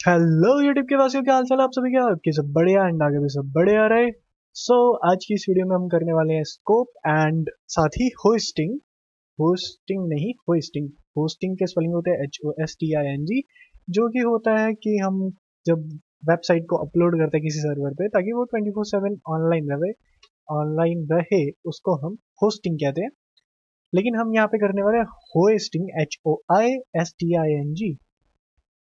Hello YouTube के वासियों, क्या हाल चाल है आप सभी का? आपके सब बढ़िया एंड आगे भी सब बढ़िया रहे। आज की इस वीडियो में हम करने वाले हैं स्कोप एंड साथ ही होस्टिंग। होस्टिंग नहीं, होस्टिंग। होस्टिंग के स्पेलिंग होते हैं HOSTING, जो कि होता है कि हम जब वेबसाइट को अपलोड करते हैं किसी सर्वर पे ताकि वो 24/7 ऑनलाइन रहे, उसको हम होस्टिंग कहते हैं। लेकिन हम यहाँ पे करने वाले हैं होस्टिंग, HOISTING।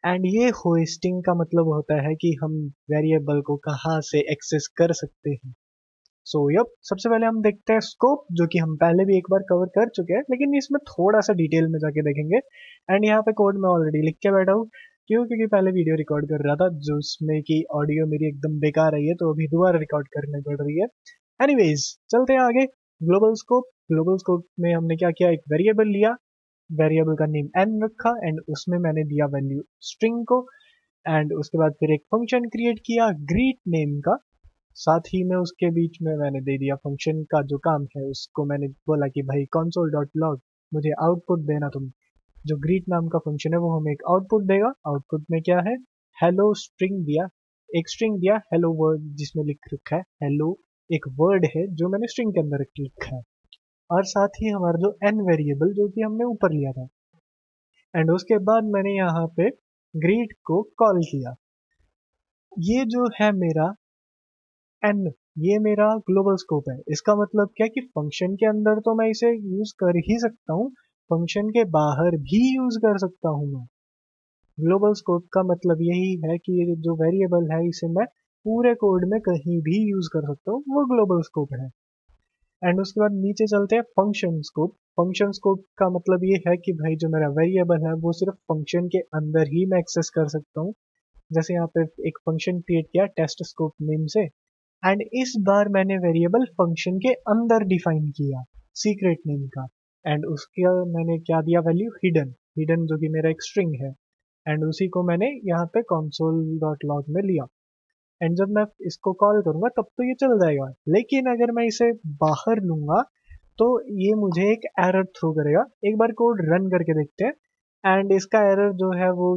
एंड ये होस्टिंग का मतलब होता है कि हम वेरिएबल को कहाँ से एक्सेस कर सकते हैं। यप, सबसे पहले हम देखते हैं स्कोप, जो कि हम पहले भी एक बार कवर कर चुके हैं, लेकिन इसमें थोड़ा सा डिटेल में जाके देखेंगे। एंड यहाँ पे कोड मैं ऑलरेडी लिख के बैठा हूँ। क्यों? क्योंकि पहले वीडियो रिकॉर्ड कर रहा था जो उसमें की ऑडियो मेरी एकदम बेकार रही है, तो अभी दोबारा रिकॉर्ड करनी पड़ रही है। एनीवेज, चलते हैं आगे। ग्लोबल स्कोप में हमने क्या किया, एक वेरिएबल लिया, वेरिएबल का नेम n रखा एंड उसमें मैंने दिया वैल्यू स्ट्रिंग को। एंड उसके बाद फिर एक फंक्शन क्रिएट किया ग्रीट नेम का। साथ ही में उसके बीच में मैंने दे दिया फंक्शन का जो काम है, उसको मैंने बोला कि भाई console.log मुझे आउटपुट देना तुम। जो ग्रीट नाम का फंक्शन है वो हमें एक आउटपुट देगा। आउटपुट में क्या है, हेलो स्ट्रिंग दिया, एक स्ट्रिंग दिया हेलो वर्ड, जिसमें लिख रखा है हेलो, एक वर्ड है जो मैंने स्ट्रिंग के अंदर लिखा है। और साथ ही हमारा जो n वेरिएबल जो कि हमने ऊपर लिया था, एंड उसके बाद मैंने यहाँ पे ग्रीट को कॉल किया। ये जो है मेरा n, ये मेरा ग्लोबल स्कोप है। इसका मतलब क्या कि फंक्शन के अंदर तो मैं इसे यूज कर ही सकता हूँ, फंक्शन के बाहर भी यूज कर सकता हूँ मैं। ग्लोबल स्कोप का मतलब यही है कि ये जो वेरिएबल है इसे मैं पूरे कोड में कहीं भी यूज कर सकता हूँ, वो ग्लोबल स्कोप है। एंड उसके बाद नीचे चलते हैं फंक्शन स्कोप। फंक्शन स्कोप का मतलब ये है कि भाई जो मेरा वेरिएबल है वो सिर्फ फंक्शन के अंदर ही मैं एक्सेस कर सकता हूँ। जैसे यहाँ पे एक फंक्शन क्रिएट किया टेस्ट स्कोप नेम से, एंड इस बार मैंने वेरिएबल फंक्शन के अंदर डिफाइन किया सीक्रेट नेम का। एंड उसका मैंने क्या दिया, वैल्यू हिडन, हिडन जो कि मेरा एक स्ट्रिंग है। एंड उसी को मैंने यहाँ पे console.log में लिया। एंड जब मैं इसको कॉल करूंगा तब तो ये चल जाएगा, लेकिन अगर मैं इसे बाहर लूंगा तो ये मुझे एक एरर थ्रो करेगा। एक बार कोड रन करके देखते हैं। एंड इसका एरर जो है वो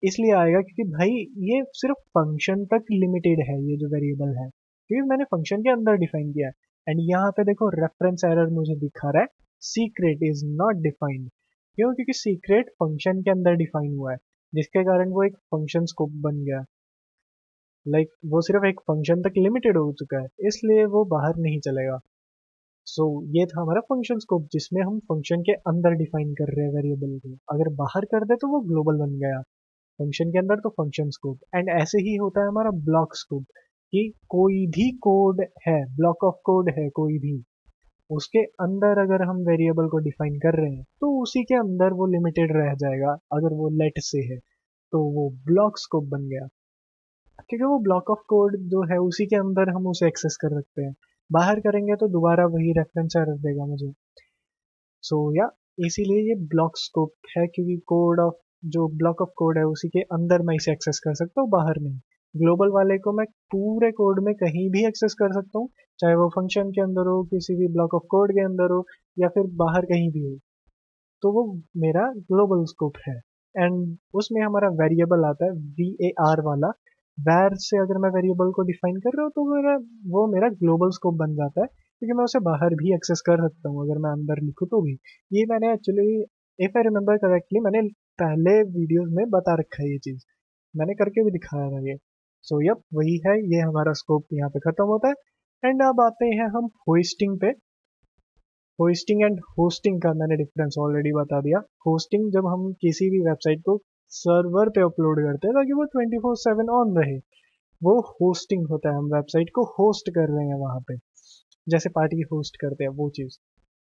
इसलिए आएगा क्योंकि भाई ये सिर्फ फंक्शन तक लिमिटेड है, ये जो वेरिएबल है, क्योंकि मैंने फंक्शन के अंदर डिफाइन किया है। एंड यहाँ पे देखो रेफरेंस एरर मुझे दिखा रहा है, सीक्रेट इज नॉट डिफाइंड। क्यों? क्योंकि सीक्रेट फंक्शन के अंदर डिफाइन हुआ है, जिसके कारण वो एक फंक्शन स्कोप बन गया। वो सिर्फ एक फंक्शन तक लिमिटेड हो चुका है, इसलिए वो बाहर नहीं चलेगा। ये था हमारा फंक्शन स्कोप, जिसमें हम फंक्शन के अंदर डिफाइन कर रहे हैं वेरिएबल को। अगर बाहर कर दे तो वो ग्लोबल बन गया, फंक्शन के अंदर तो फंक्शन स्कोप। एंड ऐसे ही होता है हमारा ब्लॉक स्कोप, कि कोई भी कोड है, ब्लॉक ऑफ कोड है कोई भी, उसके अंदर अगर हम वेरिएबल को डिफाइन कर रहे हैं तो उसी के अंदर वो लिमिटेड रह जाएगा। अगर वो लेट से है तो वो ब्लॉक स्कोप बन गया, क्योंकि वो ब्लॉक ऑफ कोड जो है उसी के अंदर हम उसे एक्सेस कर सकते हैं। बाहर करेंगे तो दोबारा वही रेफरेंस एरर देगा मुझे। या इसीलिए ये ब्लॉक स्कोप है, क्योंकि कोड ऑफ जो ब्लॉक ऑफ कोड है उसी के अंदर मैं इसे एक्सेस कर सकता हूँ, बाहर नहीं। ग्लोबल वाले को मैं पूरे कोड में कहीं भी एक्सेस कर सकता हूँ, चाहे वो फंक्शन के अंदर हो, किसी भी ब्लॉक ऑफ कोड के अंदर हो, या फिर बाहर कहीं भी हो। तो वो मेरा ग्लोबल स्कोप है। एंड उसमें हमारा वेरिएबल आता है VAR वाला। वैर से अगर मैं वेरिएबल को डिफाइन कर रहा हूँ तो वो मेरा ग्लोबल स्कोप बन जाता है, क्योंकि मैं उसे बाहर भी एक्सेस कर सकता हूँ अगर मैं अंदर लिखूँ तो भी। ये मैंने actually, if I remember correctly, मैंने पहले वीडियोस में बता रखा है, ये चीज़ मैंने करके भी दिखाया था ये। यप, वही है, ये हमारा स्कोप यहाँ पे खत्म होता है। एंड अब आते हैं हम होस्टिंग पे। होस्टिंग एंड होस्टिंग का मैंने डिफरेंस ऑलरेडी बता दिया। होस्टिंग जब हम किसी भी वेबसाइट को सर्वर पे अपलोड करते हैं ताकि वो 24/7 ऑन रहे, वो होस्टिंग होता है। हम वेबसाइट को होस्ट कर रहे हैं वहां पे, जैसे पार्टी होस्ट करते हैं वो चीज।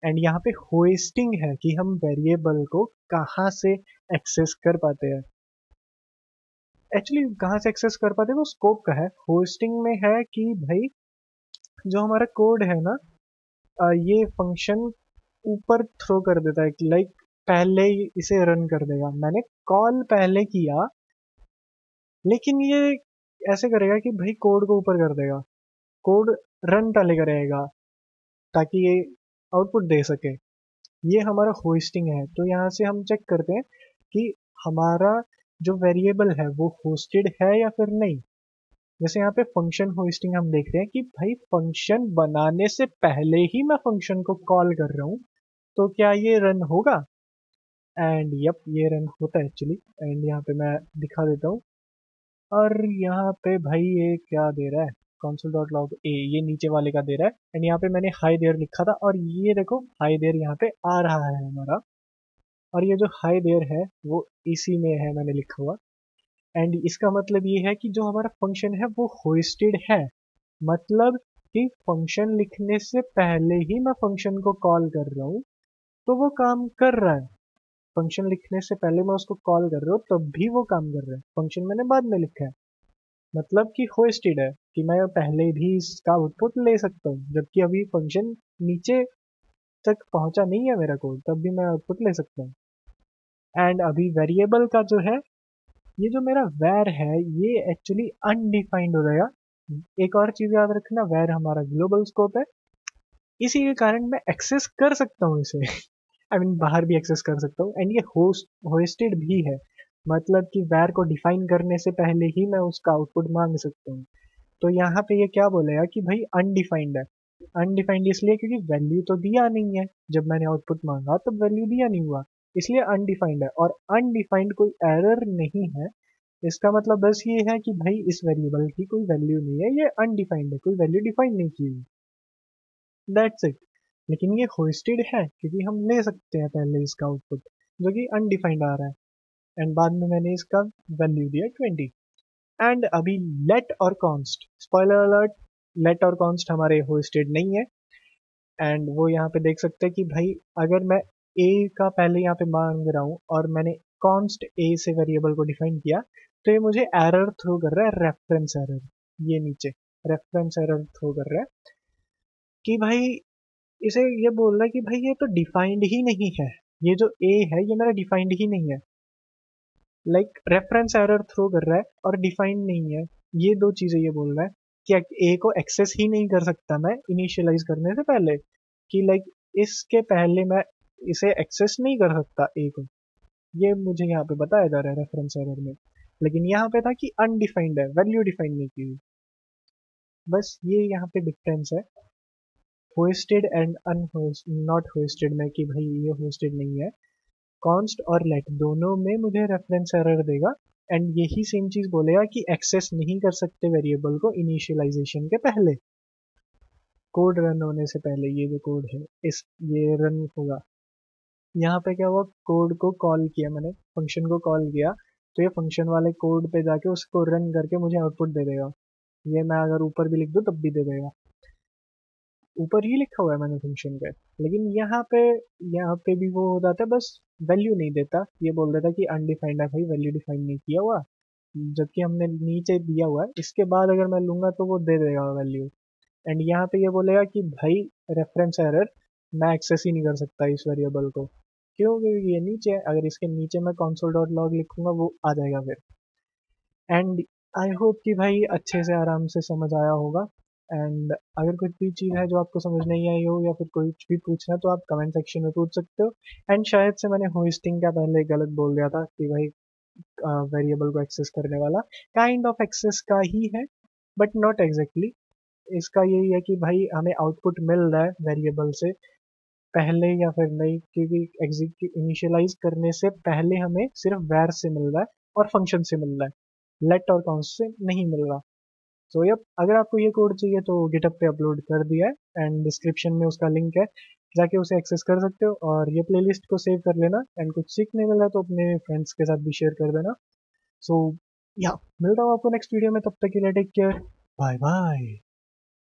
एंड यहाँ पे होस्टिंग है कि हम वेरिएबल को कहाँ से एक्सेस कर पाते हैं। एक्चुअली कहाँ से एक्सेस कर पाते हैं वो स्कोप का है। होस्टिंग में है कि भाई जो हमारा कोड है ना, ये फंक्शन ऊपर थ्रो कर देता है कि लाइक पहले ही इसे रन कर देगा। मैंने कॉल पहले किया, लेकिन ये ऐसे करेगा कि भाई कोड को ऊपर कर देगा, कोड रन पहले करेगा ताकि ये आउटपुट दे सके। ये हमारा होस्टिंग है। तो यहाँ से हम चेक करते हैं कि हमारा जो वेरिएबल है वो होस्टेड है या फिर नहीं। जैसे यहाँ पे फंक्शन होस्टिंग हम देख रहे हैं कि भाई फंक्शन बनाने से पहले ही मैं फंक्शन को कॉल कर रहा हूँ, तो क्या ये रन होगा? एंड यप, ये रन होता है एक्चुअली। एंड यहाँ पे मैं दिखा देता हूँ। और यहाँ पे भाई ये क्या दे रहा है, console डॉट लॉग ए, ये नीचे वाले का दे रहा है। एंड यहाँ पे मैंने हाई देयर लिखा था और ये देखो हाई देयर यहाँ पे आ रहा है हमारा। और ये जो हाई देयर है वो इसी में है मैंने लिखा हुआ। एंड इसका मतलब ये है कि जो हमारा फंक्शन है वो होस्टेड है, मतलब कि फंक्शन लिखने से पहले ही मैं फंक्शन को कॉल कर रहा हूँ तो वो काम कर रहा है। फंक्शन लिखने से पहले मैं उसको कॉल कर रहा हूँ तब भी वो काम कर रहा है। फंक्शन मैंने बाद में लिखा है, मतलब कि होस्टेड है, कि मैं पहले भी इसका आउटपुट ले सकता हूँ, जबकि अभी फंक्शन नीचे तक पहुंचा नहीं है मेरा कोड, तब भी मैं आउटपुट ले सकता हूँ। एंड अभी वेरिएबल का जो है, ये जो मेरा वैर है ये एक्चुअली अनडिफाइंड हो जाएगा। एक और चीज याद रखना, वैर हमारा ग्लोबल स्कोप है, इसी के कारण मैं एक्सेस कर सकता हूँ इसे। आई मीन बाहर भी एक्सेस कर सकता हूँ। एंड ये होस्टेड भी है, मतलब कि वैर को डिफाइन करने से पहले ही मैं उसका आउटपुट मांग सकता हूँ। तो यहाँ पे ये क्या बोलेगा कि भाई अनडिफाइंड है। अनडिफाइंड इसलिए क्योंकि वैल्यू तो दिया नहीं है, जब मैंने आउटपुट मांगा तब वैल्यू दिया नहीं हुआ, इसलिए अनडिफाइंड है। और अनडिफाइंड कोई एरर नहीं है, इसका मतलब बस ये है कि भाई इस वेरिएबल की कोई वैल्यू नहीं है, ये अनडिफाइंड है, कोई वैल्यू डिफाइन नहीं की हुई, दैट्स इट। लेकिन ये होस्टेड है क्योंकि हम ले सकते हैं पहले इसका आउटपुट जो कि अनडिफाइंड आ रहा है। एंड बाद में मैंने इसका वैल्यू दिया 20। एंड अभी लेट और कॉन्स्ट, स्पॉइलर अलर्ट, लेट और कॉन्स्ट हमारे होस्टेड नहीं है। एंड वो यहाँ पे देख सकते हैं कि भाई अगर मैं ए का पहले यहाँ पे मांग रहा हूँ और मैंने कॉन्स्ट ए से वेरिएबल को डिफाइन किया, तो ये मुझे एरर थ्रो कर रहा है, रेफरेंस एरर। ये नीचे रेफरेंस एरर थ्रो कर रहा है कि भाई इसे ये बोल रहा है कि भाई ये तो डिफाइंड ही नहीं है, ये जो ए है ये मेरा डिफाइंड ही नहीं है। लाइक रेफरेंस एरर थ्रो कर रहा है और डिफाइंड नहीं है, ये दो चीजें ये बोल रहा है कि ए को एक्सेस ही नहीं कर सकता मैं इनिशियलाइज करने से पहले, कि लाइक इसके पहले मैं इसे एक्सेस नहीं कर सकता ए को। ये मुझे यहाँ पे बताया जा रहा है रेफरेंस एरर में, लेकिन यहाँ पे था कि अनडिफाइंड है, वैल्यू डिफाइन नहीं की हुई। बस ये यहाँ पे डिफरेंस है होस्टेड एंड नॉट होस्टेड में, कि भाई ये होस्टेड नहीं है। कॉन्स्ट और लेट दोनों में मुझे रेफरेंस एरर देगा एंड यही सेम चीज बोलेगा कि एक्सेस नहीं कर सकते वेरिएबल को इनिशियलाइजेशन के पहले, कोड रन होने से पहले। ये जो कोड है इस ये रन होगा। यहाँ पे क्या हुआ, कोड को कॉल किया मैंने, फंक्शन को कॉल किया, तो ये फंक्शन वाले कोड पे जाके उसको रन करके मुझे आउटपुट दे देगा। ये मैं अगर ऊपर भी लिख दूँ तब भी दे देगा, ऊपर ही लिखा हुआ है मैंने फंक्शन पे। लेकिन यहाँ पे भी वो हो जाता है, बस वैल्यू नहीं देता, ये बोल देता कि अनडिफाइंड है, भाई वैल्यू डिफाइन नहीं किया हुआ, जबकि हमने नीचे दिया हुआ है। इसके बाद अगर मैं लूंगा तो वो दे देगा वैल्यू। एंड यहाँ पे ये बोलेगा कि भाई रेफरेंस एरर, मैं एक्सेस ही नहीं कर सकता इस वेरिएबल को, क्यों? क्योंकि ये नीचे है, अगर इसके नीचे मैं console डॉट लॉग लिखूंगा वो आ जाएगा फिर। एंड आई होप कि भाई अच्छे से आराम से समझ आया होगा। एंड अगर कुछ भी चीज़ है जो आपको समझ नहीं आई हो या फिर कुछ भी पूछना, तो आप कमेंट सेक्शन में पूछ सकते हो। एंड शायद से मैंने होस्टिंग का पहले गलत बोल दिया था कि भाई वेरिएबल को एक्सेस करने वाला, काइंड ऑफ एक्सेस का ही है, बट नॉट एग्जैक्टली। इसका यही है कि भाई हमें आउटपुट मिल रहा है वेरिएबल से पहले या फिर नहीं, क्योंकि एग्जीक्यूट इनिशियलाइज करने से पहले हमें सिर्फ वैर से मिल रहा है और फंक्शन से मिल रहा है, लेट और काउंट से नहीं मिल रहा। तो यप, अगर आपको ये कोड चाहिए तो गिटहब पे अपलोड कर दिया है एंड डिस्क्रिप्शन में उसका लिंक है, जाके उसे एक्सेस कर सकते हो। और ये प्लेलिस्ट को सेव कर लेना एंड कुछ सीखने मिला तो अपने फ्रेंड्स के साथ भी शेयर कर देना। सो या मिलता हूँ आपको नेक्स्ट वीडियो में, तब तक के लिए टेक केयर, बाय बाय।